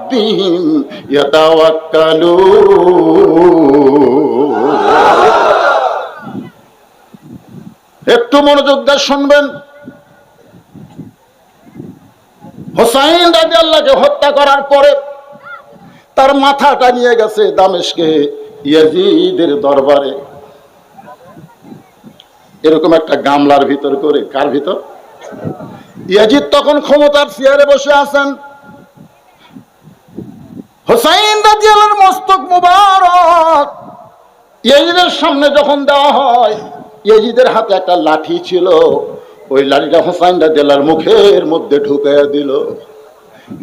রাব্বিহিম ইয়াতাওয়াক্কালুন। একটু মনোযোগ দিয়ে শুনবেন। হুসাইন রাদিয়াল্লাহকে হত্যা করার পরে তার মাথাটা নিয়ে গেছে দামেস্কে ইয়াজিদের দরবারে। এরকম একটা গামলার ভিতর করে, কার ভিতর? ইয়াজিদ তখন ক্ষমতার চেয়ারে বসে আছেন। হুসাইন রাদিয়াল্লাহর মস্তক মুবারক ইয়াজিদের সামনে যখন দেওয়া হয়, ইয়াজিদের হাতে একটা লাঠি ছিল, ওই লাঠিটা হুসাইন রাদিয়াল্লাহর মুখের মধ্যে ঢুকাইয়া দিল।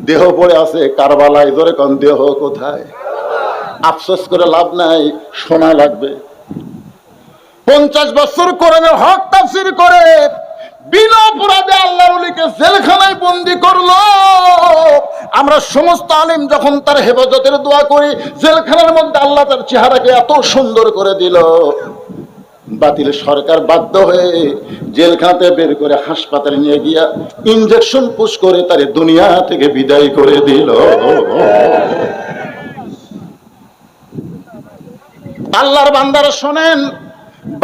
দেহ পড়ে আছে কারবালায়। ধরে কোন দেহ কোথায়? আফসোস করে লাভ নাই, শোনা লাগবে। 50 বছর কোরআনের হক তাফসীর করে বিনা অপরাধে আল্লাহর ওলিকে জেলখানায় বন্দী করলো। আমরা সমস্ত আলেম যখন তার হেফাজতের দোয়া করি, জেলখানার মধ্যে আল্লাহ তার চেহারাকে এত সুন্দর করে দিল, বাতিল সরকার বাধ্য হয়ে জেলখানাতে বের করে হাসপাতালে নিয়ে গিয়া ইনজেকশন পুশ করে তার দুনিয়া থেকে বিদায় করে দিল। আল্লাহর বান্দারা শোনেন,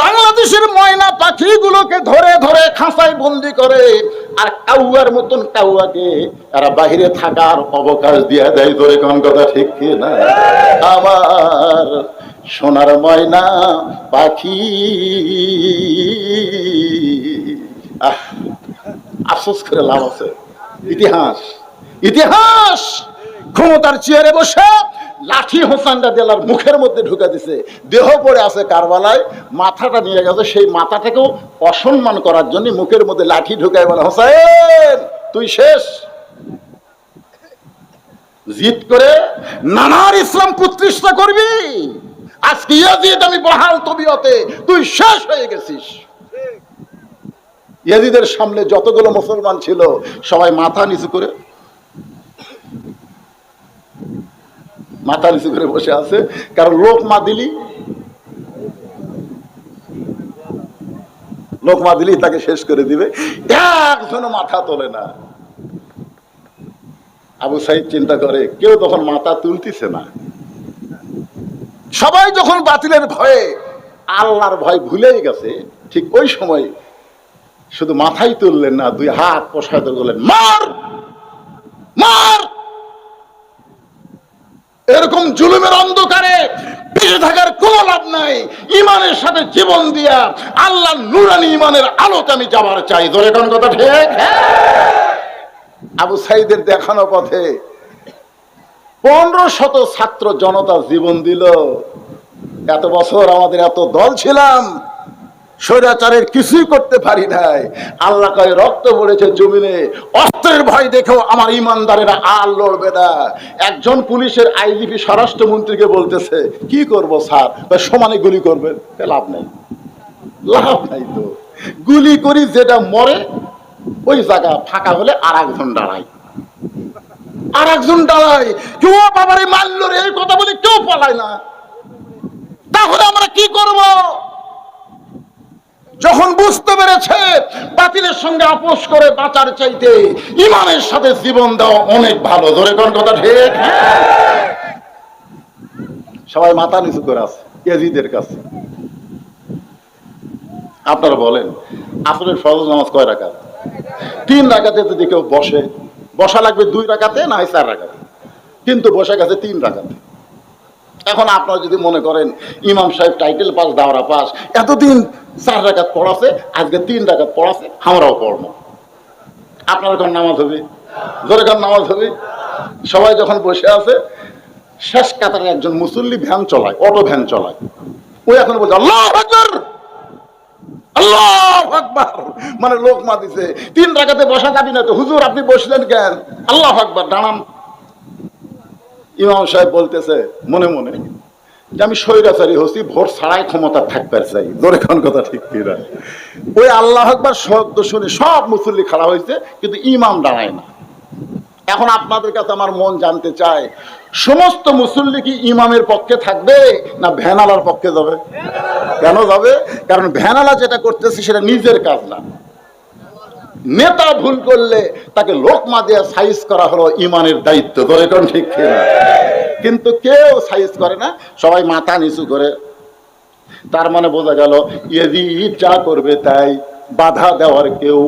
বাংলাদেশের ময়না পাখিগুলোকে ধরে ধরে খাঁচায় বন্দি করে, আর কাউয়ার মতন কাউয়াকে এরা বাহিরে থাকার অবকাশ দিয়ে দেয়। ধরে কোন কথা ঠিক কি না? আমার সোনার ময়না পাখি। আফসোস করে লাভ আছে। ইতিহাস, ইতিহাস ক্ষমতার চেয়ারে বসে লাঠি হুসাইন রাদিয়াল্লাহর মুখের মধ্যে ঢুকে দিছে। দেহ পড়ে আছে কারবালায়, মাথাটা নিয়ে গেছে। সেই মাথাটাকেও অসম্মান করার জন্য মুখের মধ্যে লাঠি ঢুকায় বলে, হুসাইন তুই শেষ। জিদ করে নানার ইসলাম প্রতিষ্ঠা করবি, আজকে ইয়াজিদ আমি বহাল তবিয়তে, তুই শেষ হয়ে গেছিস। ইয়াজিদের সামনে যতগুলো মুসলমান ছিল সবাই মাথা নিচু করে বসে আছে, কারণ লোকমা দিলি তাকে শেষ করে দিবে। একজনও মাথা তোলে না। আবু সাইদ চিন্তা করে, কেউ তখন মাথা তুলতেছে না। সবাই যখন বাতিলের ভয়ে আল্লাহর ভয় ভুলেই গেছে, ঠিক ওই সময় শুধু মাথাই তুললেন না, দুই হাত প্রসারিত করলেন, মার মার। এরকম জুলুমের অন্ধকারে বেঁচে থাকার কোন লাভ নাই। ইমানের সাথে জীবন দিয়া আল্লাহর নূরানি ইমানের আলোতে আমি যাবার চাই। ধরে কোন কথা ঠিক? আবু সাইদের দেখানো পথে 1500 ছাত্র জনতা জীবন দিল। এত বছর আমাদের এত দল ছিলাম, স্বৈরাচারের কিছুই করতে পারি নাই। আল্লাহ কয় রক্ত পড়েছে জমিনে, অস্ত্রের ভয় দেখেও আমার ইমানদারেরা আর লড়বে না। একজন পুলিশের আইজিপি স্বরাষ্ট্রমন্ত্রীকে বলতেছে, কি করব স্যার? সমানে গুলি করবেন। লাভ নাই, লাভ নাই তো। গুলি করি যেটা মরে, ওই জায়গা ফাঁকা হলে আর একজন দাঁড়ায়, আর একজন দাঁড়ায়। কেউ বাবারে মারল রে, এই কথা বলে কেউ পালায় না। তাহলে আমরা কি করব? যখন বুঝতে পেরেছে বাতিলের সঙ্গে আপোষ করে বাঁচার চাইতে ইমানের সাথে জীবন দেওয়া অনেক ভালো। ধরে কোন কথা ঠিক? সবাই মাথা নিচু করে আছে ইয়াজিদের কাছে। আপনারা বলেন, আসরের ফরজ নামাজ কয় রাকাত? 3 রাকাতে যদি কেউ বসে, বসা লাগবে 2 রাকাতে না 4 রাকাতে, কিন্তু বসে গেছে 3 রাকাতে। এখন আপনারা যদি মনে করেন ইমাম সাহেব টাইটেল পাস, দাওরা পাস, এতদিন 4 রাকাত পড়াছে, আজকে 3 রাকাত পড়াছে, আমরাও পড়বো। আপনার কোন নামাজ হবে? জোরে কোন নামাজ হবে? সবাই যখন বসে আছে, শেষ কাতারে একজন মুসল্লি ভ্যান চলায়, অটো ভ্যান চলায়, ওই এখন বলছে আল্লাহু আকবার, আল্লাহু আকবার। মানে লোক মা দিছে, 3 রাকাতে বসা যাবি না তো। হুজুর আপনি বসলেন কেন? আল্লাহু আকবার, দাঁড়ান। ইমাম সাহেব বলতেছে মনে মনে যে আমি স্বৈরাচারী হচ্ছি, ভোট ছাড়াই ক্ষমতা থাকবার চাই। জোরে কোন কথা ঠিক কিনা? ওই আল্লাহু আকবার শব্দ শুনে সব মুসল্লি খাড়া হয়েছে, কিন্তু ইমাম দাঁড়ায় না। এখন আপনাদের কাছে আমার মন জানতে চায়, সমস্ত মুসল্লি কি ইমামের পক্ষে থাকবে না ভ্যানালার পক্ষে যাবে? কেন যাবে? কারণ ভ্যানালা যেটা করতেছে সেটা নিজের কাজ না, নেতা ভুল করলে তাকে লোকমা দিয়ে সাইজ করা হলো ইমানের দায়িত্ব, ধরে কোন ঠিক কিনা? কিন্তু কেউ সাইজ করে না, সবাই মাথা নিচু করে। তার মানে বোঝা গেল ইয়াজিদ যা করবে তাই, বাধা দেওয়ার কেউ।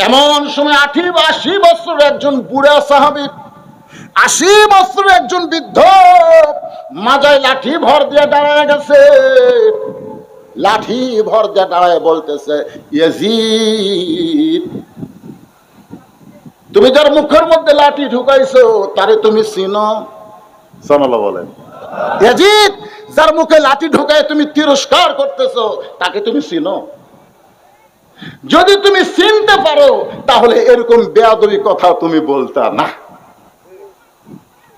এমন সময় 80 বছর একজন বুড়া সাহাবী, 80 বছর একজন বৃদ্ধ মাজায় লাঠি ভর দিয়ে দাঁড়ায় গেছে। লাঠি ভর দিয়ে দাঁড়ায় বলতেছে, ইয়াজিদ, তুমি যার মুখের মধ্যে লাঠি ঢুকাইছো তারে তুমি চিনো? সুবহানাল্লাহ বলেন। ইয়াজিদ, যার মুখে লাঠি ঢুকায় তুমি তিরস্কার করতেছো তাকে তুমি চিনো? যদি তুমি চিনতে পারো তাহলে এরকম বেয়াদবি কথা তুমি বলতা না।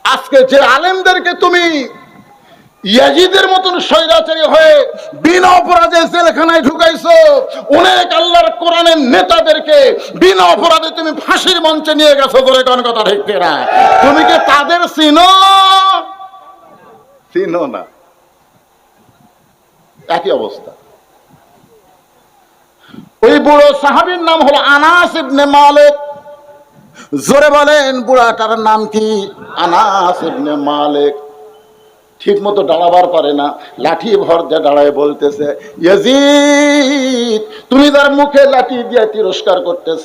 আজকে যে আলেমদেরকে তুমি ইয়াজিদের মতন স্বৈরাচারী হয়ে বিনা অপরাধে জেলখানায় ঢুকাইছো, অনেক আল্লাহর কোরআনের নেতাদেরকে বিনা অপরাধে তুমি ফাঁসির মঞ্চে নিয়ে গেছো, বলে কোন কথা ঠিক কিনা? তুমি কি তাদের চিনো? চিনো না। একই অবস্থা। ওই বুড়ো সাহাবীর নাম হলো আনাস ইবনে মালিক। জোরে বলেন, বুড়াটার নাম কি? আনাস ইবনে মালিক। ঠিক মতো দাঁড়াবার পারে না, লাঠি ভর দিয়ে দাঁড়ায় বলতেছে, ইয়াজিদ, তুমি তার মুখে লাঠি দিয়ে তিরস্কার করতেছ,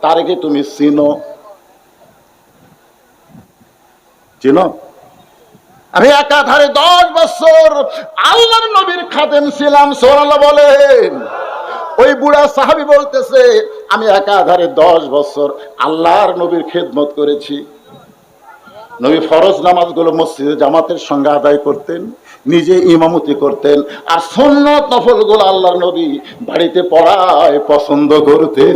তার কি তুমি চিনো? চিনো? আমি একাধারে 10 বছর আল্লাহর নবীর খাদেম ছিলাম, সুবহানাল্লাহ বলেন। ওই বুড়া সাহাবী বলতেছে, আমি একাধারে 10 বছর আল্লাহর নবীর খেদমত করেছি। নবী ফরজ নামাজগুলো মসজিদে জামাতের সঙ্গে আদায় করতেন, নিজে ইমামতি করতেন, আর সুন্নত নফলগুলো আল্লাহর নবী বাড়িতে পড়ায় পছন্দ করতেন।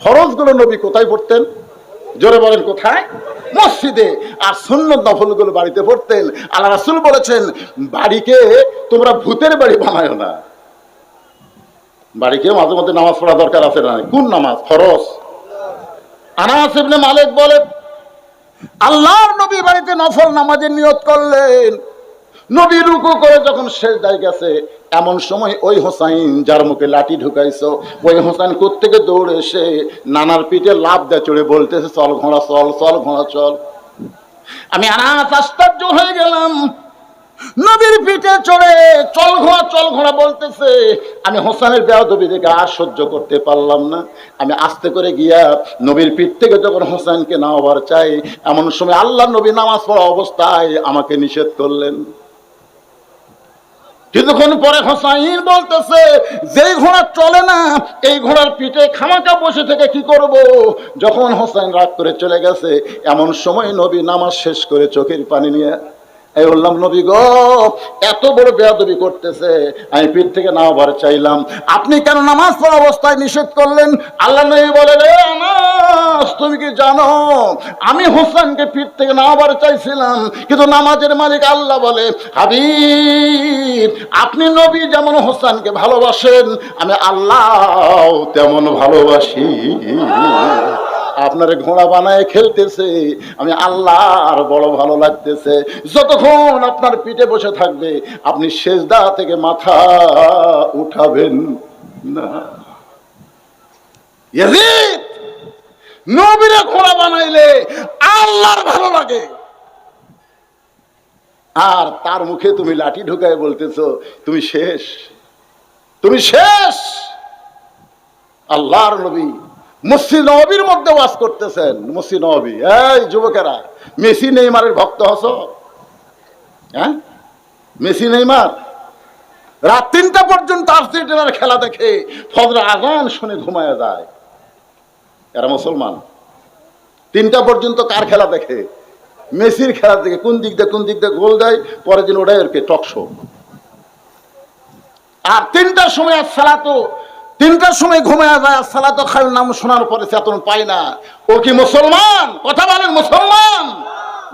ফরজগুলো নবী কোথায় পড়তেন? জোরে বলেন, কোথায়? মসজিদে। আর সুন্নত নফলগুলো বাড়িতে পড়তেন। আল্লাহ রাসূল বলেছেন, বাড়িকে তোমরা ভূতের বাড়ি বানায়ো না। বাড়িকে মাঝে মধ্যে নামাজ পড়া দরকার আছে না? কোন নামাজ? ফরজ। আনাস ইবনে মালিক বলে, আল্লাহর নবী বাড়িতে নফল নামাজের নিয়ত করলেন। নবী রুকু করে যখন সিজদায় গেছে, এমন সময় ওই হোসাইন যার মুখে লাঠি ঢুকাইছো, ওই হোসাইন কোত্থেকে দৌড়ে এসে নানার পিঠে লাফ দিয়ে চড়ে বলতেছে, চল ঘোড়া চল, চল ঘোড়া চল। আমি আনাস আশ্চর্য হয়ে গেলাম, নবীর পিঠে চড়ে চল ঘোড়া বলতেছে। আমি হোসেনের বেয়াদবি দেখে আর সহ্য করতে পারলাম না। আমি আস্তে করে গিয়া নবীর পিঠ থেকে যখন হোসেনকে নামাবার চাই, এমন সময় আল্লাহ নবী নামাজ পড়া অবস্থায় আমাকে নিষেধ করলেন। কিছুক্ষণ পরে হোসাইন বলতেছে, যেই ঘোড়া চলে না এই ঘোড়ার পিঠে খামাকা বসে থেকে কি করব? যখন হোসাইন রাগ করে চলে গেছে, এমন সময় নবী নামাজ শেষ করে চোখের পানি নিয়ে এই বললাম, নবী গো, এত বড় বেয়াদবি করতেছে, আমি পিঠ থেকে নামাবার চাইলাম, আপনি কেন নামাজ পড়া অবস্থায় নিষেধ করলেন? আল্লাহ নবী বলে, রে আনাস, তুমি কি জানো আমি হোসেনকে পিঠ থেকে নামাবার চাইছিলাম, কিন্তু নামাজের মালিক আল্লাহ বলে, হাবিব, আপনি নবী যেমন হোসেনকে ভালোবাসেন, আমি আল্লাহ তেমন ভালোবাসি। আপনার ঘোড়া বানায় খেলতেছে, আমি আল্লাহর বড় ভালো লাগতেছে। যতক্ষণ আপনার পিঠে বসে থাকবে, আপনি সেজদা থেকে মাথা উঠাবেন না। ইয়াজিদ, নবীরে ঘোড়া বানাইলে আল্লাহর ভালো লাগে, আর তার মুখে তুমি লাঠি ঢুকায় বলতেছো তুমি শেষ, তুমি শেষ। আল্লাহর নবী মসজিদ নববীর মধ্যে ওয়াজ করতেছেন। মসজিদ নববী, এই যুবকেরা, মেসি নেইমারের ভক্ত হস? হ্যাঁ, মেসি নেইমার রাত 3টা পর্যন্ত আর্জেন্টিনার খেলা দেখে ফজর আজান শুনে ঘুমায় যায়। এরা মুসলমান। 3টা পর্যন্ত কার খেলা দেখে? মেসির খেলা দেখে। কোন দিক দিয়ে গোল দেয়, পরের দিন ওটাই আর কি টক শো। আর 3টার সময় আর সালাতো, 3টার সময় ঘুমায় যায়, আর সালাতো খায়ুর নাম শোনার পরে চেতন পায় না। ও কি মুসলমান? কথা বলেন, মুসলমান?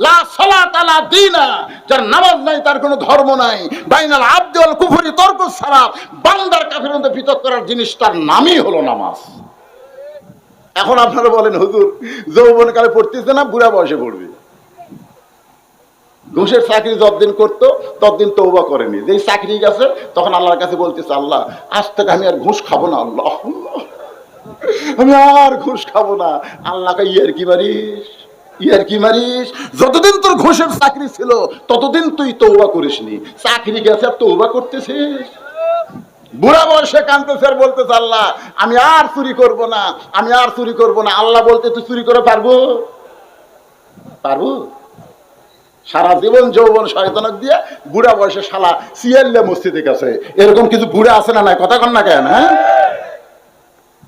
লা সালাত লা দীনা, যার নামাজ নাই তার কোনো ধর্ম নাই। বাইনাল আবদি ওয়াল কুফরি তরকুস সালাত, বান্দার কাফিরের মধ্যে পৃথক করার জিনিসটার নামই হলো নামাজ। এখন আপনারা বলেন, হুজুর যৌবনকালে পড়তেছে না, বুড়া বয়সে পড়বে? ঘুষের চাকরি যতদিন করতো ততদিন তওবা করেনি। যেই চাকরি গেছে তখন আল্লাহর কাছে বলতেছে, আল্লাহ আজ থেকে আমি আর ঘুষ খাবো না, আল্লাহ আমি আর ঘুষ খাবো না। আল্লাহকে ইয়ার কি মারিস, যতদিন তোর ঘুষের চাকরি ছিল ততদিন তুই তওবা করিসনি, চাকরি গেছে আর তওবা করতেছিস। বুড়া বয়সে কাঁদতেছে আর বলতেছে, আল্লাহ আমি আর চুরি করব না, আমি আর চুরি করব না। আল্লাহ বলতে, তুই চুরি করে পারবো? সারা জীবন যৌবন শয়তানক দিয়ে বুড়া বয়সে শালা সিয়াল্লা মসজিদে গেছে, এরকম কিছু বুড়া আছে না? নাই কথা কন না কেন? হ্যাঁ,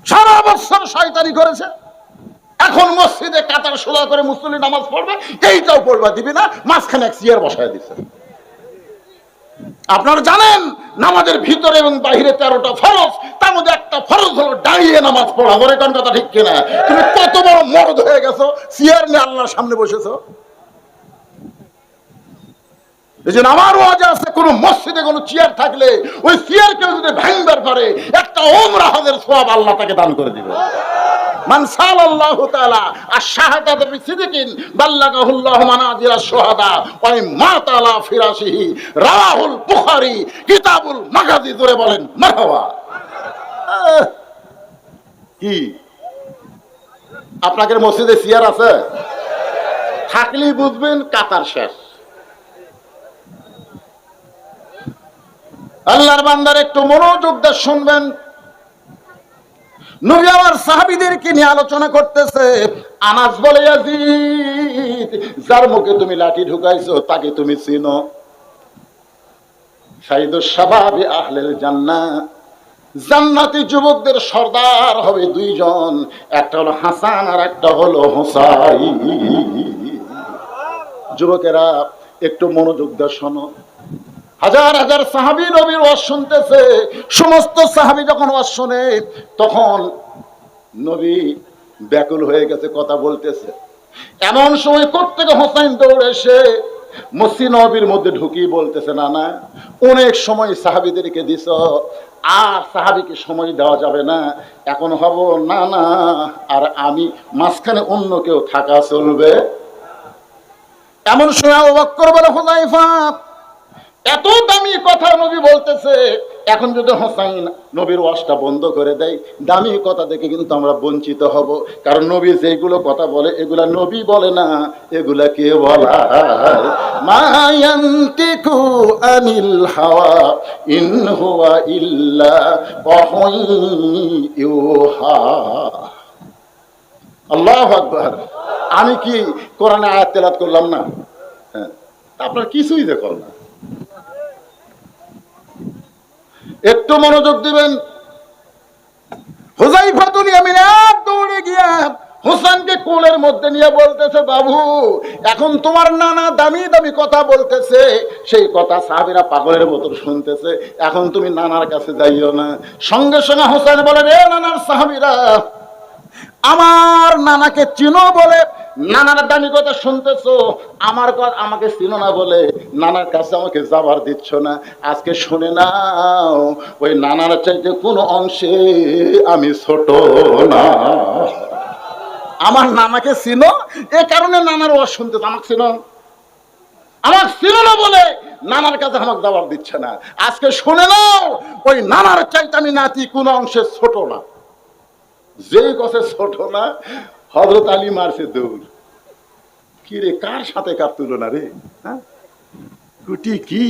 সারা বছর শয়তানি করেছে, এখন মসজিদে কাতার সোজা করে মুসল্লি নামাজ পড়বে, এইটাও পড়বা দিবি না, মাঝখানে এক চেয়ার বসায় দিছে। আপনারা জানেন নামাজের ভিতরে এবং বাহিরে 13টা ফরজ, তার মধ্যে একটা ফরজ হলো দাঁড়িয়ে নামাজ পড়া। ধরে কোন কথা ঠিক কিনা? তুমি কত বড় মরদ হয়ে গেছো, চেয়ার নিয়ে আল্লাহর সামনে বসেছো। এই যে আমার ওয়াজ আছে, কোন মসজিদে কোন চেয়ার থাকলে ওই চেয়ার কেউ যদি ভাঙবার পারে, একটা ওমরা হজের সওয়াব আল্লাহ তাকে দান করে দিবে। মান সাল্লাল্লাহু তাআলা আশ-শাহাদাতা বিসিদকিন বাল্লাগাহুল্লাহু মানাজিল আশ-শুহাদা ওয়া মাতা আলা ফিরাশিহি, রাওয়াহুল বুখারী কিতাবুল মাগাজি। জোরে বলেন মারহাবা। কি আপনাদের মসজিদে চেয়ার আছে? থাকলেই বুঝবেন কাতার শেষ। আল্লাহর বান্দার একটু মনোযোগ দিয়ে শুনবেন। নবী আমার সাহাবীদেরকে নিয়ে আলোচনা করতেছে। আনাস বলে, ইয়াজিদ, যার মুখে তুমি লাঠি ঢুকাইছো তাকে তুমি চিনো? সাইয়্যিদুশ শাবাবি আহলিল জান্নাহ, জান্নাতি যুবকদের সর্দার হবে দুইজন, একটা হলো হাসান আর একটা হলো হুসাইন। যুবকেরা একটু মনোযোগ দিয়ে শোনো। হাজার হাজার সাহাবী নবীর ওয়াজ শুনতেছে। সমস্ত সাহাবী যখন ওয়াজ শুনে তখন নবী ব্যাকুল হয়ে গেছে, কথা বলতেছে। এমন সময় কোত্থেকে হোসাইন দৌড়ে এসে মসজিদ নববীর মধ্যে ঢুকিয়ে বলতেছে, না না, অনেক সময় সাহাবীদেরকে দিছ, আর সাহাবীকে সময় দেওয়া যাবে না, এখন হব না না, আর আমি মাঝখানে অন্য কেউ থাকা চলবে। এমন সময় আবু বকর বলে, হুযায়ফা, এত দামি কথা নবী বলতেছে, এখন যদি হোসাইন নবীর ওয়াজটা বন্ধ করে দেয়, দামি কথা দেখে কিন্তু আমরা বঞ্চিত হব। কারণ নবী যেগুলো কথা বলে এগুলা নবী বলে না, এগুলা কে বলা? মা ইয়ানতিকু আনিল হাওয়া ইন হুয়া ইল্লা ওয়াহয়ুন ইউহা। আল্লাহু আকবার। আমি কি কোরআনে আয়াত তেলাওয়াত করলাম না? হ্যাঁ, আপনার কিছুই দেখল না। একটু মনোযোগ দিবেন। হুযায়ফাতুল ইয়ামিন দৌড়ে গিয়া হোসেনকে কোলের মধ্যে নিয়ে বলতেছে, বাবু, এখন তোমার নানা দামি দামি কথা বলতেছে, সেই কথা সাহাবীরা পাগলের মতো শুনতেছে, এখন তুমি নানার কাছে যাইও না। সঙ্গে সঙ্গে হোসেন বলে, রে নানার সাহাবীরা, আমার নানাকে চিনো বলে নানার দামি কথা শুনতেছো, আমার কথা আমাকে চিনো না বলে নানার কাছে আমাকে যাবার দিচ্ছ না। আজকে শুনে নাও, ওই নানার চাইতে কোনো অংশে আমি ছোট না। আমার নানাকে চিনো, এ কারণে নানার ওয়াজ শুনতেছো। আমাকে চিনো না বলে নানার কাছে আমাকে যাবার দিচ্ছে না। আজকে শুনে নাও, ওই নানার চাইতে আমি নাতি কোনো অংশে ছোট না। যেই কথা ছোট না, হযরত আলী মারছে দৌড়। কি রে, কার সাথে কার তুলনা রে? হ্যাঁ, কুটি কি,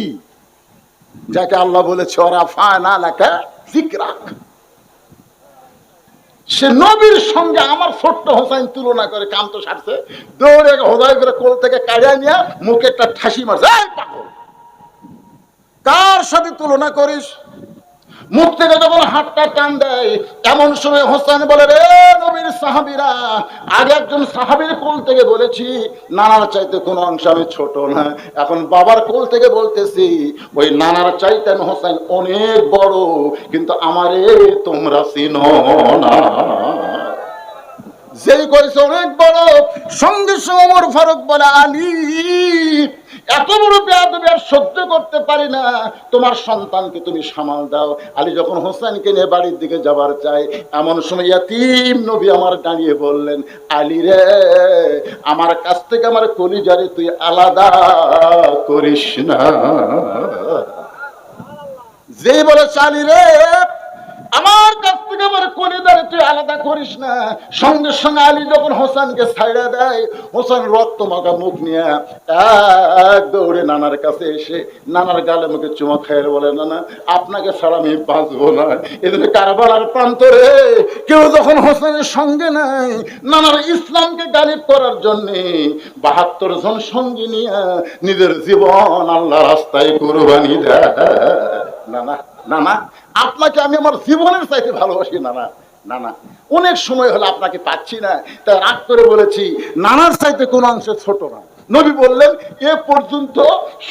যাকে আল্লাহ বলেছে ওরাফা'না লাকা যিকরাক, সে নবীর সঙ্গে আমার ছোট্ট হোসাইন তুলনা করে কাম তো সারছে। দৌড়ে হুযায়ফার কোল থেকে কাড়িয়ে নিয়ে মুখে একটা ঠাসি মারছে। এই পাগল, কার সাথে তুলনা করিস? মুখ থেকে যখন হাতটা টান দেয়, এমন সময় হোসেন বলে, রে নবীর সাহাবীরা, আগে একজন সাহাবীর কোল থেকে বলেছি নানার চাইতে কোনো অংশ আমি ছোট না, এখন বাবার কোল থেকে বলতেছি ওই নানার চাইতে আমি হোসেন অনেক বড়, কিন্তু আমারে তোমরা চিনো না। যেই করেছে অনেক বড়, সঙ্গে সময় ওমর ফারুক বলে, আলী এত বড় বেয়াদবি আর সহ্য করতে পারি না, তোমার সন্তানকে তুমি সামাল দাও। আলী যখন হোসেনকে নিয়ে বাড়ির দিকে যাবার চাই, এমন সময় ইয়াতীম নবী আমার দাঁড়িয়ে বললেন, আলী রে, আমার কাছ থেকে আমার কলিজারে তুই আলাদা করিস না। যেই বলে আলী রে, আমার কাছ থেকে আমার কলিজারে তুই আলাদা করিস না, সঙ্গে সঙ্গে আলী যখন হোসেনকে ছাইড়া দেয়, হোসেন রক্ত মাখা মুখ নিয়ে এক দৌড়ে নানার কাছে এসে নানার গালে মুখে চুমা খাইয়ে বলে, নানা আপনাকে ছাড়া আমি বাঁচবো না। এদিকে কারবালার প্রান্তরে কেউ যখন হোসেনের সঙ্গে নাই, নানার ইসলামকে গালিব করার জন্যে ৭২ জন সঙ্গী নিয়ে নিজের জীবন আল্লাহ রাস্তায় কুরবানি দেয়। নানা নানা আপনাকে আমি আমার জীবনের চাইতে ভালোবাসি নানা। নানা অনেক সময় হলো আপনাকে পাচ্ছি না, তাই রাগ করে বলেছি নানার চাইতে কোন অংশে ছোট না। নবী বললেন, এ পর্যন্ত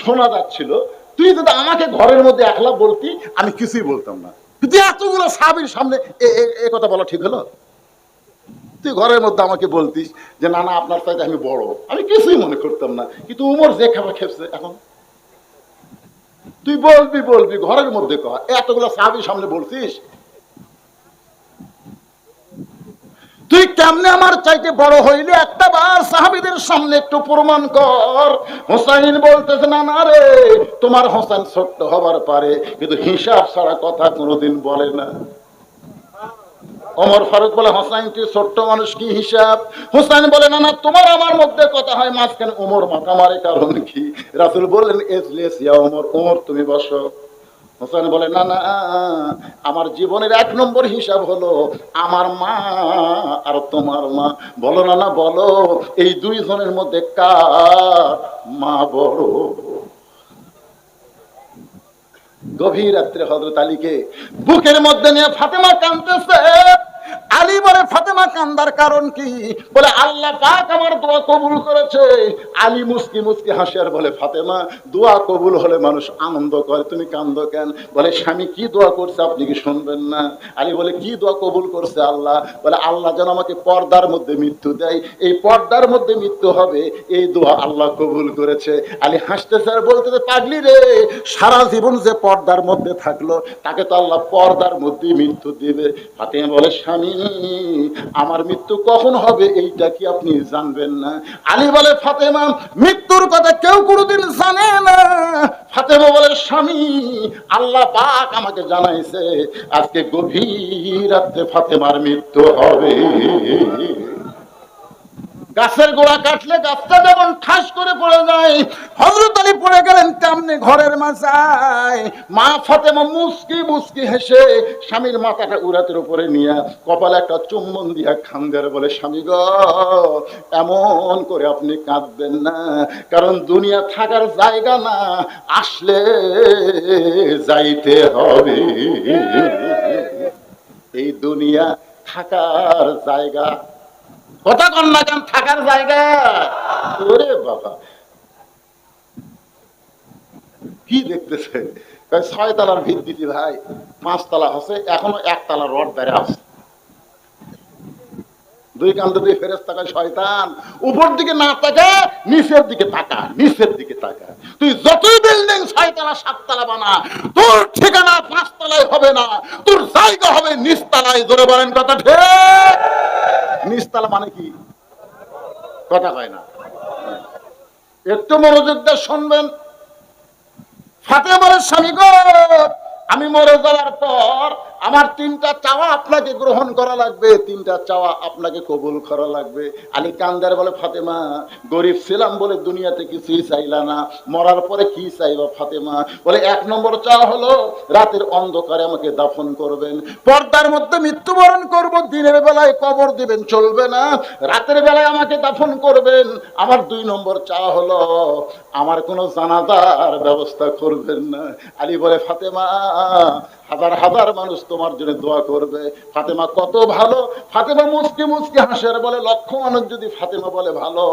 শোনা যাচ্ছিল, তুই যদি আমাকে ঘরের মধ্যে একলা বলতি আমি কিছুই বলতাম না, কিন্তু এতগুলো সাহাবীর সামনে এ কথা বলা ঠিক হলো? তুই ঘরের মধ্যে আমাকে বলতিস যে নানা আপনার চাইতে আমি বড়, আমি কিছুই মনে করতাম না, কিন্তু উমর যে খাবার খেপছে এখন তুই বলবি বলবি ঘরের মধ্যে কর, এতগুলো সাহাবীর সামনে বলছিস, তুই কেমনে আমার চাইতে বড় হইলে একটা বার সাহাবীদের সামনে একটু প্রমাণ কর। হোসাইন বলতেছে, না না রে, তোমার হোসেন ছোট্ট হবার পারে, কিন্তু হিসাব ছাড়া কথা কোনোদিন বলে না। ওমর ফারুক বলে, হোসাইন তুই ছোট্ট মানুষ, কি হিসাব? হোসাইন বলে, না না তোমার আমার মধ্যে কথা হয় মাঝখানে ওমর মাথা মারে, কারণ কি? রাসূল বললেন, এজলিস ইয়া ওমর, ওমর তুমি বসো। হোসেন বলে, না না আমার জীবনের ১ নম্বর হিসাব হলো আমার মা আর তোমার মা। বলো না না বলো, এই ২ জনের মধ্যে কার মা বড়? গভীর রাত্রে হযরত আলীকে বুকের মধ্যে নিয়ে ফাতেমা কাঁদতেছে। আলী বলে, ফাতেমা কান্দার কারণ কি? বলে, আল্লাহ পাক আমার দোয়া কবুল করেছে। আলী মুস্কি মুস্কি হাসে আর বলে, ফাতেমা দোয়া কবুল হলে মানুষ আনন্দ করে, তুমি কান্দো কেন? বলে, স্বামী কি দোয়া করছে আপনি কি শুনবেন না? আলী বলে, কি দোয়া কবুল করছে আল্লাহ? বলে, আল্লাহ যেন আমাকে পর্দার মধ্যে মৃত্যু দেয়, এই পর্দার মধ্যে মৃত্যু হবে, এই দোয়া আল্লাহ কবুল করেছে। আলী হাসতেছে আর বলতেছে, পাগলি রে, সারা জীবন যে পর্দার মধ্যে থাকলো তাকে তো আল্লাহ পর্দার মধ্যে মৃত্যু দিবে। ফাতেমা বলে, স্বামী আমার মৃত্যু কখন হবে এইটা কি আপনি জানবেন না? আলী বলে, ফাতেমা মৃত্যুর কথা কেউ কোনোদিন জানে না। ফাতেমা বলে, স্বামী আল্লাহ পাক আমাকে জানাইছে আজকে গভীর রাতে ফাতেমার মৃত্যু হবে। গাছের গোড়া কাটলে গাছটা যেমন ঠাস করে পড়ে যায়, হযরত আলী পড়ে গেলেন তেমনি ঘরের মাঝায়। মা ফাতেমা মুস্কি মুস্কি হেসে স্বামীর মাথাটা উরাতের উপরে নিয়ে কপালে একটা চুম্বন দিয়া খান্দের বলে, স্বামী গো এমন করে আপনি কাঁদবেন না, কারণ দুনিয়া থাকার জায়গা না, আসলে যাইতে হবে। এই দুনিয়া থাকার জায়গা, কথা কন না কেন, থাকার জায়গা। ওরে বাবা কি দেখতেছে? ৬ তলার ভিত দিতি ভাই, ৫ তলা হচ্ছে, এখনো ১ তলা রড বেড়ে আছে। ২ কান্দে ২ ফেরেশতা কয়, শয়তান উপর দিকে না তাকা, নিচের দিকে তাকা, নিচের দিকে তাকা। তুই যতই বিল্ডিং ৬ তলা ৭ তলা বানা, তোর ঠিকানা ৫ তলায় হবে না, তোর জায়গা হবে নিচ তলায়। জোরে বলেন কথা ঠিক? নিচতলা মানে কি? কথা কয় না, একটু মনোযোগ দিয়ে শুনবেন। ফাতেমা বলে, স্বামী গো আমি মরে যাওয়ার পর আমার ৩টা চাওয়া আপনাকে গ্রহণ করা লাগবে, ৩টা চাওয়া আপনাকে কবুল করা লাগবে। আলী কান্দার বলে, ফাতেমা গরিব ছিলাম বলে দুনিয়াতে কিছুই চাইলা না, মরার পরে কি চাইবা ফাতেমা? বলে, ১ নম্বর চাওয়া হলো রাতের অন্ধকারে আমাকে দাফন করবেন, পর্দার মধ্যে মৃত্যুবরণ করব, দিনের বেলায় কবর দিবেন চলবে না, রাতের বেলায় আমাকে দাফন করবেন। আমার ২ নম্বর চাওয়া হলো আমার কোনো জানাজার ব্যবস্থা করবেন না। আলী বলে, ফাতেমা হাজার হাজার মানুষ তোমার জন্য দোয়া করবে। ফাতেমা কত ভালো। ফাতেমা মুস্কি মুস্কি হাসে বলে, লক্ষ মানুষ যদি ফাতেমা বলে ভালো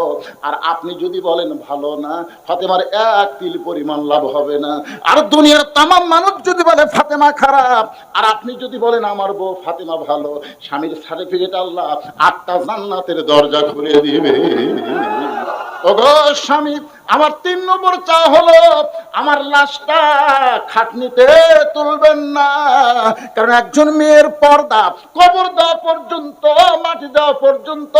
আর আপনি যদি বলেন ভালো না, ফাতেমার ১ তিল পরিমাণ লাভ হবে না। আর দুনিয়ার তামাম মানুষ যদি বলে ফাতেমা খারাপ আর আপনি যদি বলেন আমার বউ ফাতেমা ভালো, স্বামীর সার্টিফিকেট আল্লাহ ৮টা জান্নাতের দরজা খুলে দিবে। ওগো স্বামী, আমার 3 নম্বর চা হলো আমার লাশটা খাটনিতে তুলবেন না। কারণ একজন মেয়ের পর্দা কবর দেওয়া পর্যন্ত, মাটি দেওয়া পর্যন্ত,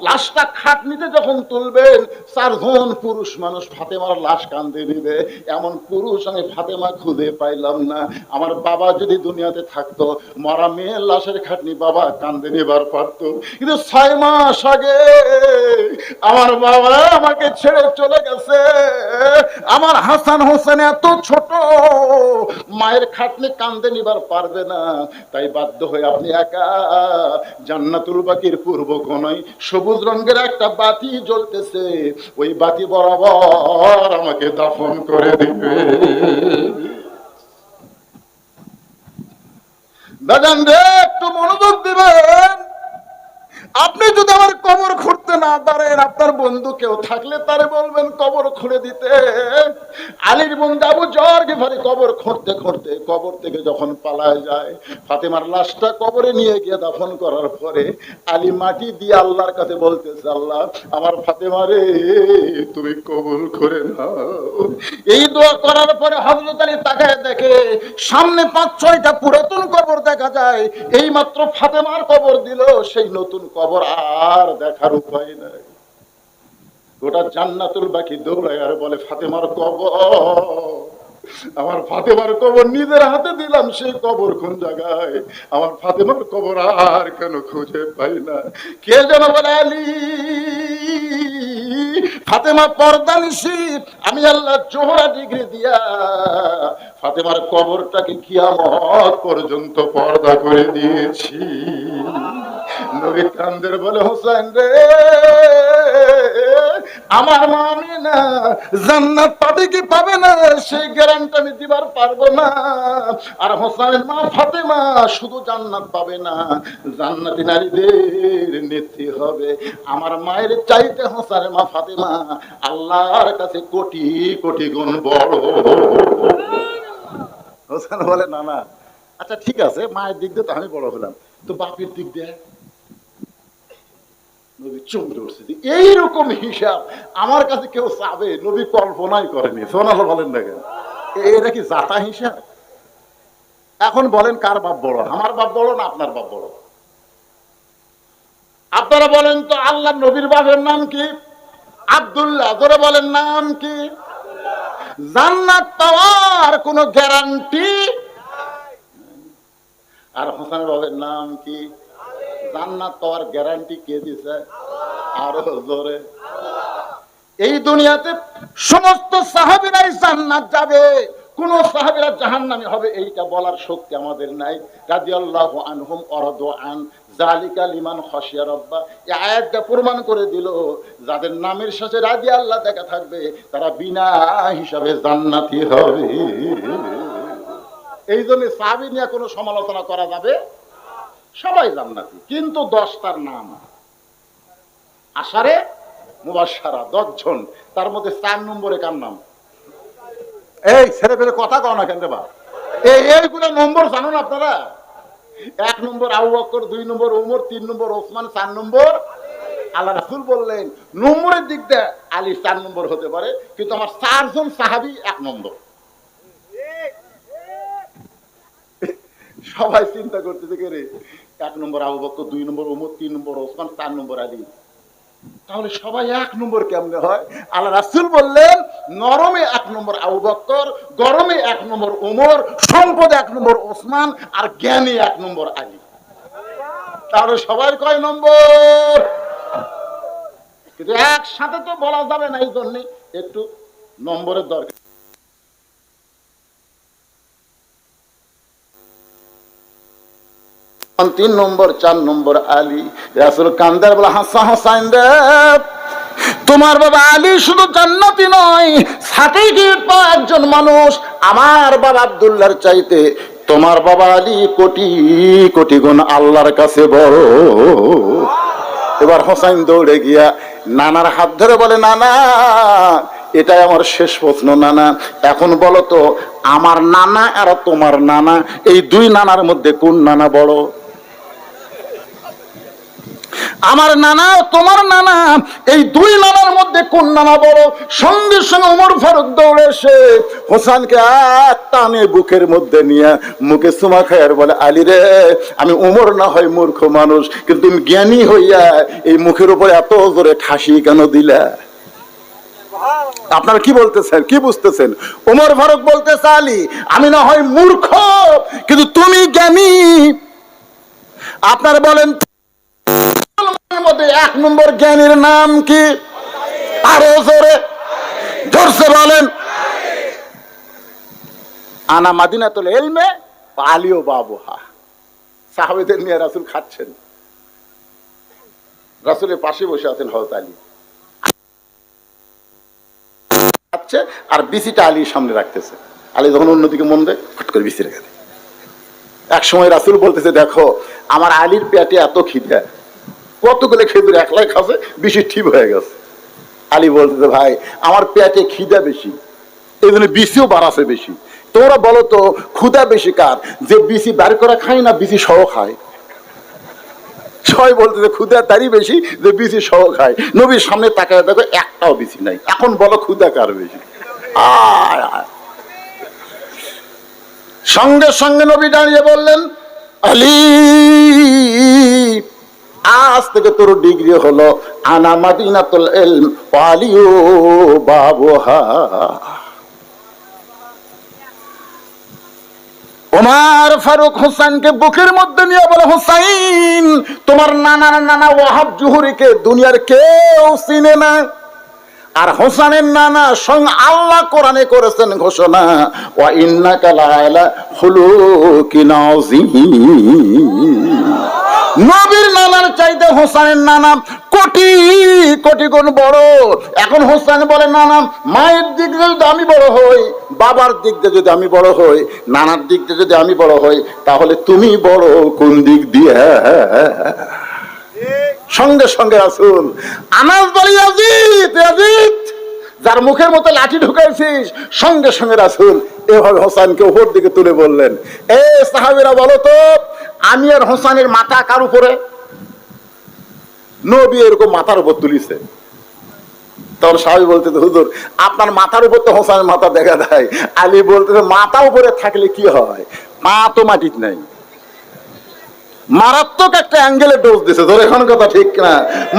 লাশটা খাটনিতে যখন তুলবেন 4 জন পুরুষ মানুষ ফাতেমার লাশ কাঁধে নিবে। এমন পুরুষ আমি ফাতেমা খুঁজে পাইলাম না। আমার বাবা যদি দুনিয়াতে থাকতো, মরা মেয়ের লাশের খাটনি বাবা কাঁধে নিবার পারতো। কিন্তু 6 মাস আগে আমার বাবা আমাকে ছেড়ে চলে গেছে। আমার হাসান হোসেন এত ছোট, মায়ের খাটনি কাঁধে নিবার পারবে না। তাই বাধ্য হয়ে আপনি একা জান্নাতুল বাকির পূর্ব কোণায় সবুজ রঙের একটা বাতি জ্বলতেছে, ওই বাতি বরাবর আমাকে দাফন করে দিবে। দাদান রে, একটু মনোযোগ দিবেন। আপনি যদি আমার কবর খুঁড়তে না পারেন, আপনার বন্ধু কেউ থাকলে তারে বলবেন কবর খুঁড়ে দিতে। আলীর বন্ধু আবু যর গিফারি কবর খুঁড়তে খুঁড়তে কবর থেকে যখন পালায় যায়, ফাতেমার লাশটা কবরে নিয়ে গিয়ে দাফন করার পরে আলী মাটি দিয়ে আল্লাহর কাছে বলতেছে, আল্লাহ আমার ফাতেমা রে তুমি কবুল করে নাও। এই দোয়া করার পরে হযরত আলী তাকায় দেখে সামনে 5-6টা পুরাতন কবর দেখা যায়। এই মাত্র ফাতেমার কবর দিল, সেই নতুন কবর আর দেখার উপায় নাই। গোটা জান্নাতুল বাকি দৌড়ায় আর বলে, ফাতেমার কবর, আমার ফাতেমার কবর নিজের হাতে দিলাম, সেই কবর কোন জায়গায়? আমার ফাতেমার কবর আর কেন খুঁজে পাই না? কে যেন বলে, আলী ফাতেমা পর্দা নিশি, আমি আল্লাহ জোহরা ডিগ্রি দিয়া ফাতেমার কবরটাকে কিয়ামত পর্যন্ত পর্দা করে দিয়েছি। নবী কান্দের বলে, হোসেন রে আমার মা আমিনা জান্নাত পাবে কি পাবে না সেই গ্যারান্টি আমি দিবার পারবো না। আর হোসেনের মা ফাতেমা শুধু জান্নাত পাবে না, জান্নাতি নারীদের নেত্রী হবে। আমার মায়ের চাইতে হোসেনের মা ফাতেমা আল্লাহর কাছে কোটি কোটি গুণ বড়। হোসেন বলে, না না, আচ্ছা ঠিক আছে, মায়ের দিক দিয়ে তো আমি বড় হলাম, তো বাপের দিক দিয়ে? নবী চমকে উঠছে। এইরকম হিসাব আমার কাছে কেউ চাবে, নবী কল্পনাই করেনি। সোনাল বলেন না কেন, এটা কি জাতা হিসাব? এখন বলেন কার বাপ বড়, আমার বাপ বড় না আপনার বাপ বড়? আপনারা বলেন তো, আল্লাহ নবীর বাপের নাম কি? আব্দুল্লাহ। ধরে বলেন নাম কি? জান্নাত পাওয়ার কোন গ্যারান্টি। আর হোসেনের বাপের নাম কি? জান্নাত পাওয়ার গ্যারান্টি কে দিছে? আরো জোরে। এই দুনিয়াতে সমস্ত সাহাবীরাই জান্নাত যাবে, কোন সাহাবীরা জাহান্নামী হবে এইটা বলার শক্তি আমাদের নাই। রাদিয়াল্লাহু আনহুম ওয়া রাদু আন যালিকা লিমান খাশিয়া রাব্বা। এই আয়াতটা প্রমাণ করে দিল, যাদের নামের শেষে রাদিয়াল্লাহ দেখা থাকবে তারা বিনা হিসাবে জান্নাতি হবে। এই জন্য সাহাবী নিয়ে কোনো সমালোচনা করা যাবে, সবাই জান্নাতি। কিন্তু 10টার নাম আশারে মুবাশশারা, 10 জন, তার মধ্যে 4 নম্বরে কার নাম? এই ছেড়ে ফেলে কথা কও না কেন রে বা? এইগুলো নম্বর জানুন আপনারা? 1 নম্বর আবু বকর, 2 নম্বর ওমর, 3 নম্বর ওসমান, 4 নম্বর আল্লাহ রাসূল বললেন নম্বরের দিক দিয়ে আলী 4 নম্বর হতে পারে, কিন্তু আমার 4 জন সাহাবী 1 নম্বর। সবাই চিন্তা করতেছে কে রে, 1 নম্বর আবু বকর, 2 নম্বর ওমর, 3 নম্বর ওসমান, 4 নম্বর আলী। তাহলে সবাই 1 নম্বর কেমনে হয়? আল্লাহ রাসূল বললেন নরমে 1 নম্বর আবু বকর, গরমে 1 নম্বর ওমর, সম্পদে 1 নম্বর ওসমান, আর জ্ঞানে 1 নম্বর আলী। তাহলে সবাই কয় নম্বর? কিন্তু একসাথে তো বলা যাবে না, এই জন্য একটু নম্বরের দরকার। 3 নম্বর 4 নম্বর আলী। রাসূল কান্দার বলে, হাসান হোসেন রে তোমার বাবা আলী শুধু জান্নাতি নয়, সার্টিফিকেট পাওয়া একজন মানুষ। আমার বাবা আব্দুল্লাহর চাইতে তোমার বাবা আলী কোটি কোটি গুণ আল্লাহর কাছে বড়। এবার হোসেন দৌড়ে গিয়া নানার হাত ধরে বলে, নানা এটাই আমার শেষ প্রশ্ন। নানা এখন বলো তো, আমার নানা আর তোমার নানা, এই 2 নানার মধ্যে কোন নানা বড়? আমার নানা তোমার নানা, এই দুই নানার মধ্যে কোন নানা বড়? সঙ্গে সঙ্গে ওমর ফারুক দৌড়ে এসে হোসেনকে এক টানে বুকের মধ্যে নিয়ে মুখে চুমা খায় আর বলে, আলী রে, আমি ওমর না হয় মূর্খ মানুষ, কিন্তু তুমি জ্ঞানী হইয়া এই মুখের উপরে এত জোরে ঠাসি কেন দিলা? আপনারা কি বলতেছেন, কি বুঝতেছেন? ওমর ফারুক বলতেছে, আলী, আমি না হয় মূর্খ, কিন্তু তুমি জ্ঞানী। আপনারা বলেন মধ্যে এক নম্বর জ্ঞানীর নাম কি? আরো জোরে জোরসে বলেন। আনা মাদিনাতুল ইলমে আলী ও বাবুহা। সাহাবীদের নিয়ে রাসূল খাচ্ছেন, রাসূলের পাশে বসে আছেন হযরত আলী, খাচ্ছে আর বিসিটা আলীর সামনে রাখতেছে। আলী যখন অন্যদিকে মন দেয়, ফট করে বিসি রেখে দেয়। এক সময় রাসূল বলতেছে, দেখো আমার আলীর পেটে এত খিদা, কতগুলো খেজুর একলাই খাবে, বেশি ঠিক হয়ে গেছে। আলী বলতেছে, ভাই আমার পেটে খিদা বেশি, এই জন্য বিসিও বাড়াছে বেশি। তোমরা বলো তো ক্ষুধা বেশি কার? যে বিসি বার করা খায় না বিসি সহ খায়? সবাই বলতেছে ক্ষুধা তারই বেশি যে বিসি সহ খায়। নবীর সামনে তাকায় দেখো একটাও বিসি নাই। এখন বলো ক্ষুধা কার বেশি? সঙ্গে সঙ্গে নবী দাঁড়িয়ে বললেন, আলী, আজ থেকে তোর ডিগ্রি হলো আনা মাদিনাতুল ইলম ওয়া আলিয়ু বাবুহা। ওমর ফারুক হোসেনকে বুকের মধ্যে নিয়ে বলে, হোসাইন, তোমার নানার নানা ওয়াহাব জুহুরিকে দুনিয়ার কেউ চিনে না। আর হোসেনের নানা স্বয়ং আল্লাহ কোরআনে করেছেন ঘোষণা, ওয়া ইন্নাকা লাআলা খুলুকিন আযীম। নবীর নানার চাইতে হোসেনের নানা কোটি কোটি গুণ বড়। এখন হোসেন বলে, নানা, মায়ের দিক দিয়ে যদি আমি বড় হই, বাবার দিক দিয়ে যদি আমি বড় হই, নানার দিক দিয়ে যদি আমি বড় হই, তাহলে তুমি বড় কোন দিক দিয়ে? সঙ্গে সঙ্গে রাসূল আনাস বলে, ইয়াজিদ, ইয়াজিদ, যার মুখের মতো লাঠি ঢুকাইছিস। সঙ্গে সঙ্গে রাসূল এভাবে হোসেনকে উপর দিকে তুলে বললেন, এ সাহাবীরা বলো তো, আমি আর হোসেনের মাথা কার উপরে? নবী এরকম মাথার উপর তুলিছে। তখন সাহাবী বলতেছে, হুজুর, আপনার মাথার উপর তো হোসেনের মাথা দেখা দেয়। আলী বলতেছে, মাথা উপরে থাকলে কি হয়? পা তো মাটিতে নাই। মারাত্মক একটা অ্যাঙ্গেলে ডোজ দিছে, ধর এখন কথা ঠিক না?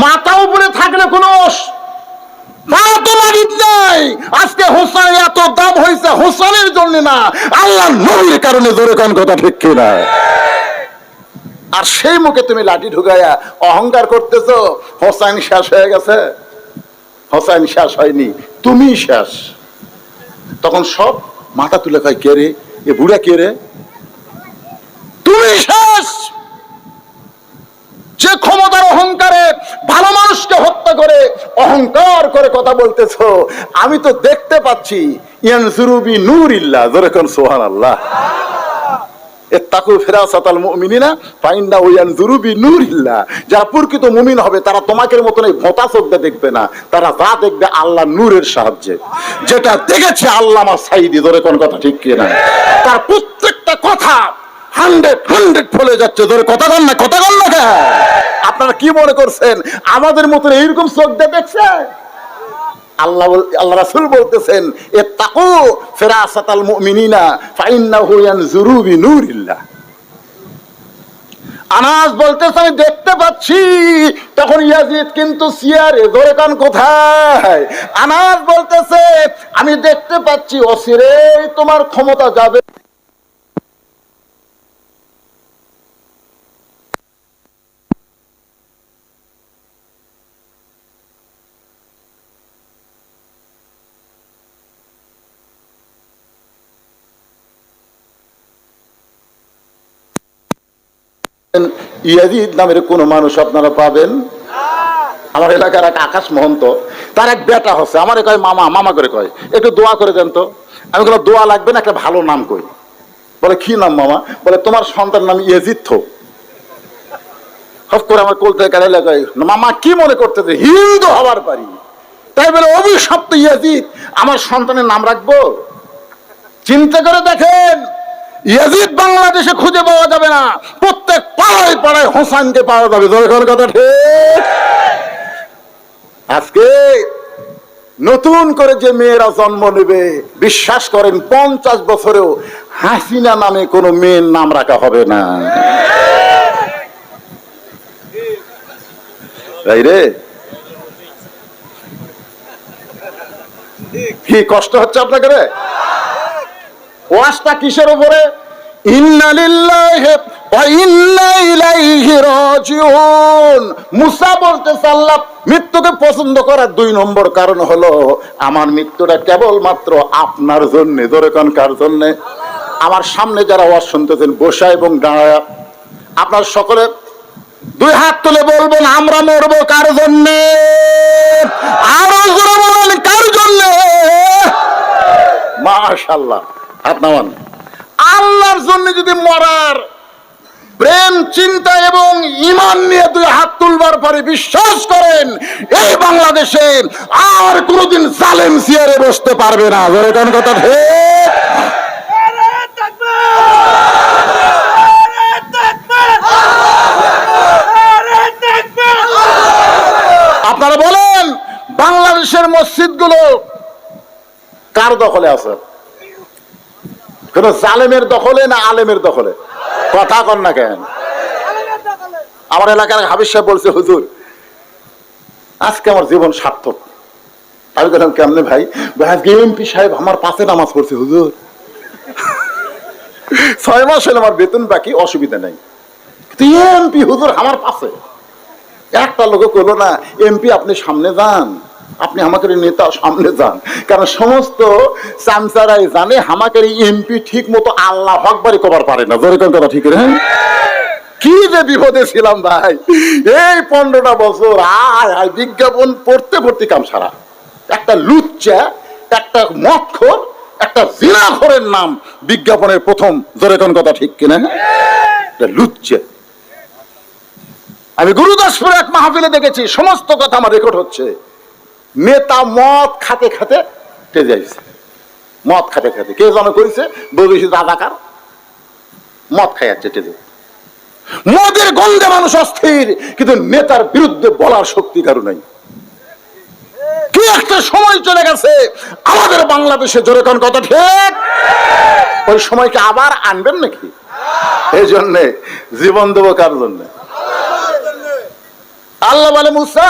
মাথা উপরে থাকলে কোনো আজকে হোসেনের এত দাম হয়েছে হোসেনের জন্য না, আল্লাহ নবীর কারণে। ধরে কোন কথা ঠিক কিনা? আর সেই মুখে তুমি লাঠি ঢুকাইয়া অহংকার করতেছো। হোসেন শেষ হয়ে গেছে? হোসেন শেষ হয়নি, তুমি শেষ। তখন সব মাথা তুলে কয়, কে রে, এ বুড়া কে রে? তুমি শেষ। যে ক্ষমতার অহংকারে ভালো মানুষকে হত্যা করে অহংকার করে কথা বলতেছো, আমি তো দেখতে পাচ্ছি। ইয়ানজুরু বিনুরিল্লাহ, জোরে কোন সুবহানাল্লাহ। ইত্তাকু ফিরাসাতাল মুমিনিনা ফাইন্নাহু ইয়ানজুরু বিনুরিল্লাহ। যারা প্রকৃত মুমিন হবে তারা তোমাদের মতন এই ভোঁতা চোখ দিয়ে দেখবে না, তারা যা দেখবে আল্লাহর নূরের সাহায্যে। যেটা দেখেছে আল্লামা সাঈদী, জোরে কোন কথা ঠিক কিনা? তার প্রত্যেকটা কথা 100 ফলে যাচ্ছে। ধরে কথা বল না, কথা বল না। আপনারা কি মনে করছেন আমাদের মতন এইরকম চোখ দিয়ে দেখছে? আল্লাহ রাসূল বলতেছেন, ইত্তাকু ফিরাসাতাল মুমিনিনা ফাইন্নাহু ইয়ানজুরু বিনুরিল্লাহ। আনাস বলতেছে, আমি দেখতে পাচ্ছি। তখন ইয়াজিদ কিন্তু সিয়ারে, ধরে কান কোথায়? আনাস বলতেছে, আমি দেখতে পাচ্ছি অচিরেই তোমার ক্ষমতা যাবে। ইয়াজিদ নামের কোন মানুষ আপনারা পাবেন? আমার এলাকার এক আকাশ মহন্ত, তার এক বেটা হচ্ছে। আমার কয় মামা, মামা করে কয়, একটু দোয়া করে দেন তো। আমি বললাম, দোয়া লাগবে না, একটা ভালো নাম কই। বলে, কি নাম মামা? বলে, তোমার সন্তান নাম ইয়াজিদ থো। হফ করে আমার কোল থেকে কাড়ে লাগাই, মামা কি মনে করতেছে হিন্দু হবার পারি, তাই বলে অভিশপ্ত ইয়াজিদ আমার সন্তানের নাম রাখবো? চিন্তা করে দেখেন, ইয়াজিদ বাংলাদেশে খুঁজে পাওয়া যাবে না, প্রত্যেক পাড়ায় পাড়ায় হোসেনকে পাওয়া যাবে। জোরে কথা ঠিক। আজকে নতুন করে যে মেয়েরা জন্ম নেবে, বিশ্বাস করেন 50 বছরেও হাসিনা নামে কোনো মেয়ের নাম রাখা হবে না। তাই রে, কি কষ্ট হচ্ছে আপনাকে রে? ওয়াজটা কিসের উপরে? ইন্না লিল্লাহি ওয়া ইন্না ইলাইহি রাজিউন। মুসা বলতেছে আল্লাহ মৃত্যুকে পছন্দ করার 2 নম্বর কারণ হলো আমার মৃত্যুটা কেবলমাত্র আপনার জন্য। ধরে কোন কার জন্য? আমার সামনে যারা ওয়াজ শুনতেছেন বসা এবং দাঁড়ায়া, আপনার সকলে 2 হাত তুলে বলবেন আমরা মরবো কার জন্য? আরো জোরে বলেন কার জন্য? মাশাআল্লাহ। হাত নামান। আল্লাহর জন্য যদি মরার প্রেম চিন্তা এবং ঈমান নিয়ে 2 হাত তুলবার পরে বিশ্বাস করেন এই বাংলাদেশে আর কোনোদিন জালেম চেয়ারে বসতে পারবে না। জোরে কোন কথা ঠিক? আপনারা বলেন বাংলাদেশের মসজিদগুলো কার দখলে আছে? কোন জালেমের দখলে না আলেমের দখলে? কথা কন না কেন? আমার এলাকার হাফিজ সাহেব বলছে হুজুর আজকে আমার জীবন সার্থক। আমি বললাম কেমনে ভাই? আজকে এমপি সাহেব আমার পাশে নামাজ পড়ছে হুজুর। 6 মাস হলো আমার বেতন বাকি, অসুবিধা নাই, এমপি হুজুর আমার পাশে। একটা লোক করলো না এমপি আপনি সামনে যান, আপনি আমাদের নেতা সামনে যান, কারণ সমস্ত চামচারাই জানে আমাদের এমপি ঠিক মতো আল্লাহ আকবারই কবার পারে না। জোরে কোন কথা ঠিক? হ্যাঁ, কি যে বিপদে ছিলাম ভাই এই 15টা বছর। আয় বিজ্ঞাপন পড়তে পড়তে কাম সারা। একটা লুচ্চা, একটা মদখোর, একটা জিনাখোরের নাম বিজ্ঞাপনের প্রথম। জোরে কোন কথা ঠিক কিনা? লুচ্চা। আমি গুরুদাসপুরে এক মাহফিলে দেখেছি, সমস্ত কথা আমার রেকর্ড হচ্ছে। নেতা মদ খাতে খাতে টেজে আসছে, মদ খাতে খাতে। কে যেন করেছে বলেছে রাজাকার, মদ খাই যাচ্ছে টেজে। মদের গন্ধে মানুষ অস্থির, কিন্তু নেতার বিরুদ্ধে বলার শক্তি কারো নাই। কি একটা সময় চলে গেছে আমাদের বাংলাদেশে। জোরে কোন কথা ঠিক? ওই সময়কে আবার আনবেন নাকি? এই জন্যে জীবন দেবো কার জন্য? আল্লাহ বলে মুসা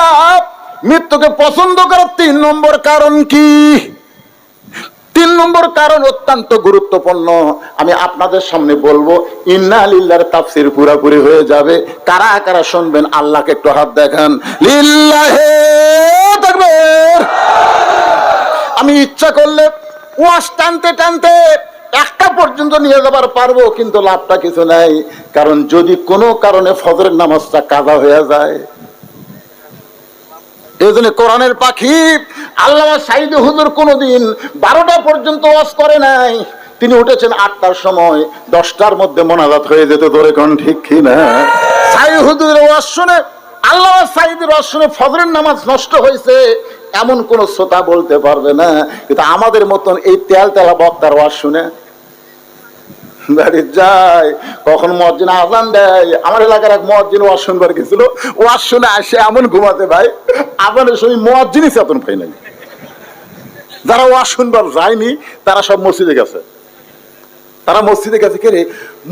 মৃত্যুকে পছন্দ করার 3 নম্বর কারণ কি? 3 নম্বর কারণ অত্যন্ত গুরুত্বপূর্ণ, আমি আপনাদের সামনে বলবো। ইন্না লিল্লাহির তাফসীর পুরোপুরি হয়ে যাবে। কারা কারা শুনবেন আল্লাহকে একটু হাত দেখান। লিল্লাহি তাকবীর। আমি ইচ্ছা করলে ওয়াজ টানতে টানতে 1টা পর্যন্ত নিয়ে যাবার পারবো, কিন্তু লাভটা কিছু নাই। কারণ যদি কোনো কারণে ফজরের নামাজটা কাজা হয়ে যায়, এই জন্য কোরআনের পাখি আল্লামা সাঈদী হুজুর কোনোদিন 12টা পর্যন্ত ওয়াজ করে নাই। তিনি উঠেছেন 8টার সময়, 10টার মধ্যে মোনাজাত হয়ে যেত। ধরে কোন ঠিক কি না? সাঈদী হুজুরের ওয়াজ শুনে, আল্লামা সাঈদীর ওয়াজ শুনে ফজরের নামাজ নষ্ট হয়েছে এমন কোন শ্রোতা বলতে পারবে না। কিন্তু আমাদের মতন এই তেল তেলা বক্তার ওয়াজ শুনে বাড়ি যায়, কখন মুয়াজ্জিন আযান দেয়। আমার এলাকার এক মুয়াজ্জিন ওয়াজ শুনবার গেছিল, ওয়াজ শুনে আসে এমন ঘুমাতে ভাই, আযানের সময় মুয়াজ্জিনই চেতন পাই নাই। যারা ওয়াজ শুনবার যায়নি তারা সব মসজিদে গেছে। তারা মসজিদে গেছে, কে রে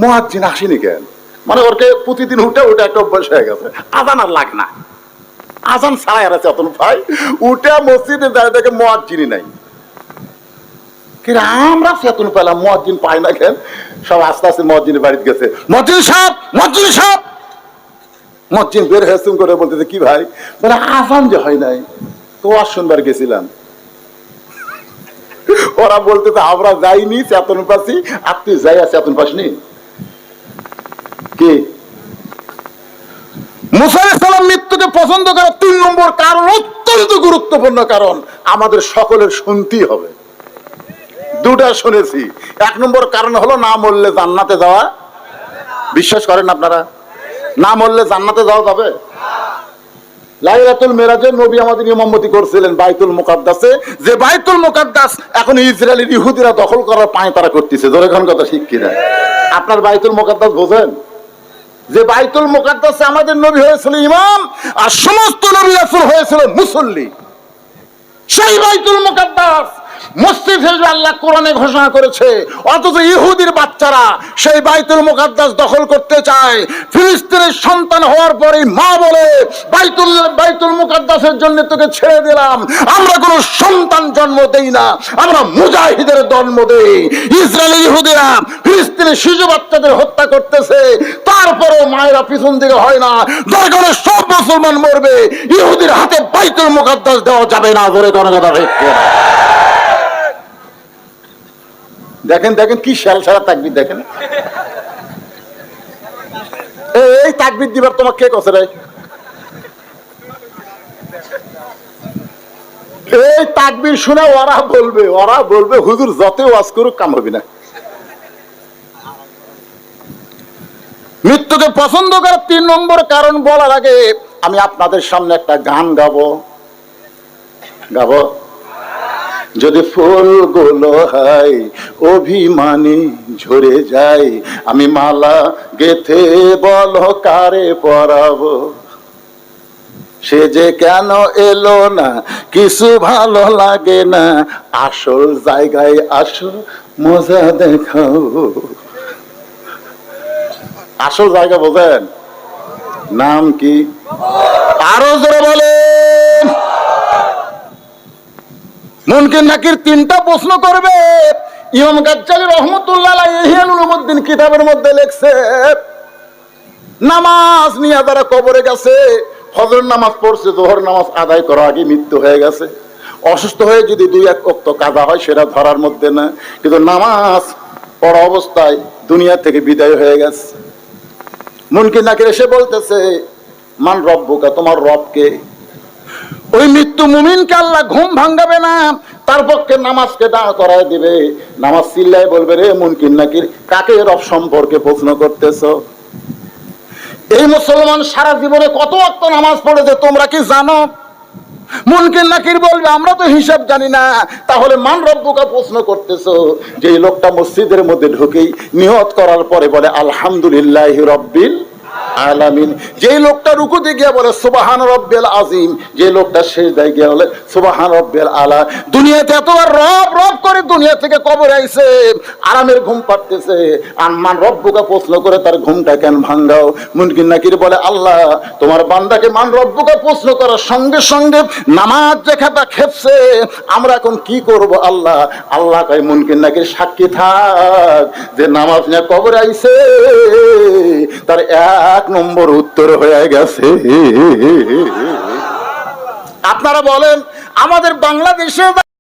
মুয়াজ্জিন আসেনি কেন? মানে ওরকে প্রতিদিন উঠে উঠে একটা অভ্যাস হয়ে গেছে, আযান আর লাগে না, আযান ছাড়াই আর চেতন পাই। উঠে মসজিদে যায় দেখে মুয়াজ্জিনই নাই। আমরা চেতন পেলাম, মুয়াজ্জিন পাই না কেন? সব আস্তে আস্তে মুয়াজ্জিনের বাড়িতে গেছে। মুয়াজ্জিন সাহেব, মুয়াজ্জিন সাহেব। মুয়াজ্জিন বের হয়েছে করে বলতেছে কি ভাই? বলে আযান যে হয় নাই, তো ওয়াজ শুনবার গেছিলাম। ওরা বলতেছে আমরা যাইনি, চেতন পাচ্ছি, আর তুই যাই চেতন পাসনি কি? মুসা আলাইহিস সালাম মৃত্যুকে পছন্দ করার 3 নম্বর কারণ অত্যন্ত গুরুত্বপূর্ণ কারণ, আমাদের সকলের শুনতেই হবে। 2টা শুনেছি। 1 নম্বর কারণ হলো না মরলে জান্নাতে যাওয়া। বিশ্বাস করেন আপনারা? না মরলে জান্নাতে যাওয়া যাবে? লাইলাতুল মেরাজে নবী আমাদের ইমামতি করছিলেন বাইতুল মুকাদ্দাসে, যে বাইতুল মুকাদ্দাস এখন ইসরায়েলের ইহুদিরা দখল করার পায়তারা করতেছে। জোরে কোন কথা ঠিক কিনা? আপনার বাইতুল মুকাদ্দাস বোঝেন? যে বাইতুল মুকাদ্দাসে আমাদের নবী হয়েছিল ইমাম, আর সমস্ত নবী রাসূল হয়েছিল মুসল্লি। সেই বাইতুল মুকাদ্দাস মসজিদ হিসেবে আল্লাহ কোরআনে ঘোষণা করেছে, অথচ ইহুদির বাচ্চারা সেই বাইতুল মুকাদ্দাস দখল করতে চায়। ফিলিস্তিনের সন্তান হওয়ার পরে মা বলে, বাইতুল মুকাদ্দাসের জন্য তোকে ছেড়ে দিলাম, আমরা কোনো সন্তান জন্ম দেই না, আমরা মুজাহিদের জন্ম দেই। ইসরায়েলি ইহুদিরা ফিলিস্তিনের শিশু বাচ্চাদের হত্যা করতেছে, তারপরেও মায়েরা পিছন দিকে হয় না। দরকারে সব মুসলমান মরবে, ইহুদির হাতে বাইতুল মুকাদ্দাস দেওয়া যাবে না। ধরে কোনো কথা দেখতে দেখেন দেখেন কি শাল সারা তাকবীর দেখেন। এই তাকবীর দিবার তোমাকে কে কছে রে? এই তাকবীর শুনে ওরা বলবে হুজুর যত ওয়াজ করুক কাম হবে না। মৃত্যুকে পছন্দ করার 3 নম্বর কারণ বলার আগে আমি আপনাদের সামনে একটা গান গাবো। যদি ফুলগুলো হয় অভিমানী ঝরে যায়, আমি মালা গেথে বলো কারে পরাবো, সে যে কেন এলো না কিছু ভালো লাগে না, আসল জায়গায় আসো মজা দেখাও। আসল জায়গা বোঝেন? নাম কি? আরো জোরে বলেন। মুনকির নাকির 3টা প্রশ্ন করবে। ইমাম গাজ্জালী রহমাতুল্লাহ আলাইহি ইহয়া উলুমুদ্দিন কিতাবের মধ্যে লিখছে, নামাজ নিয়ে যারা কবরে গেছে, ফজর নামাজ পড়ছে, যোহর নামাজ আদায় করার আগে মৃত্যু হয়ে গেছে, অসুস্থ হয়ে যদি 2-1 ওয়াক্ত কাজা হয় সেটা ধরার মধ্যে না, কিন্তু নামাজ পড়া অবস্থায় দুনিয়া থেকে বিদায় হয়ে গেছে। মুনকির নাকির এসে বলতেছে, মান রব্বুকা, তোমার রবকে? ওই মৃত্যু মুমিনকে আল্লাহ ঘুম ভাঙাবে না, তার পক্ষে নামাজকে দাঁড় করায় দিবে। নামাজ চিল্লায় বলবে, রে মুনকির নাকির, কাকে রব সম্পর্কে প্রশ্ন করতেছো? এই মুসলমান সারা জীবনে কত ওয়াক্ত নামাজ পড়েছে তোমরা কি জানো? মুনকির নাকির বলবে, আমরা তো হিসাব জানি না। তাহলে মান রব্বুকা প্রশ্ন করতেছো? যে লোকটা মসজিদের মধ্যে ঢুকেই নিয়ত করার পরে বলে আলহামদুলিল্লাহি রাব্বিল আলামিন, যে লোকটা রুকুতে গিয়ে বলে সুবহান রাব্বিল আযীম, যে লোকটা সিজদায় গিয়ে বলে সুবহান রাব্বিল আলা, দুনিয়াতে এতবার রব রব করে দুনিয়া থেকে কবরে আইছে, আরামের ঘুম পাড়তেছে, আর মান রব্বুকা প্রশ্ন করে তার ঘুমটা কেন ভাঙাও? মুনকির নাকির বলে, আল্লাহ তোমার বান্দাকে মান রব্বুকা প্রশ্ন করার সঙ্গে সঙ্গে নামাজ যেখানটা খেপছে, আমরা এখন কি করব আল্লাহ? আল্লাহ কয়, মুনকির নাকির সাক্ষী থাক, যে নামাজ নিয়ে কবরে আইছে তার 1 নম্বর উত্তর হয়ে গেছে। আপনারা বলেন, আমাদের বাংলাদেশে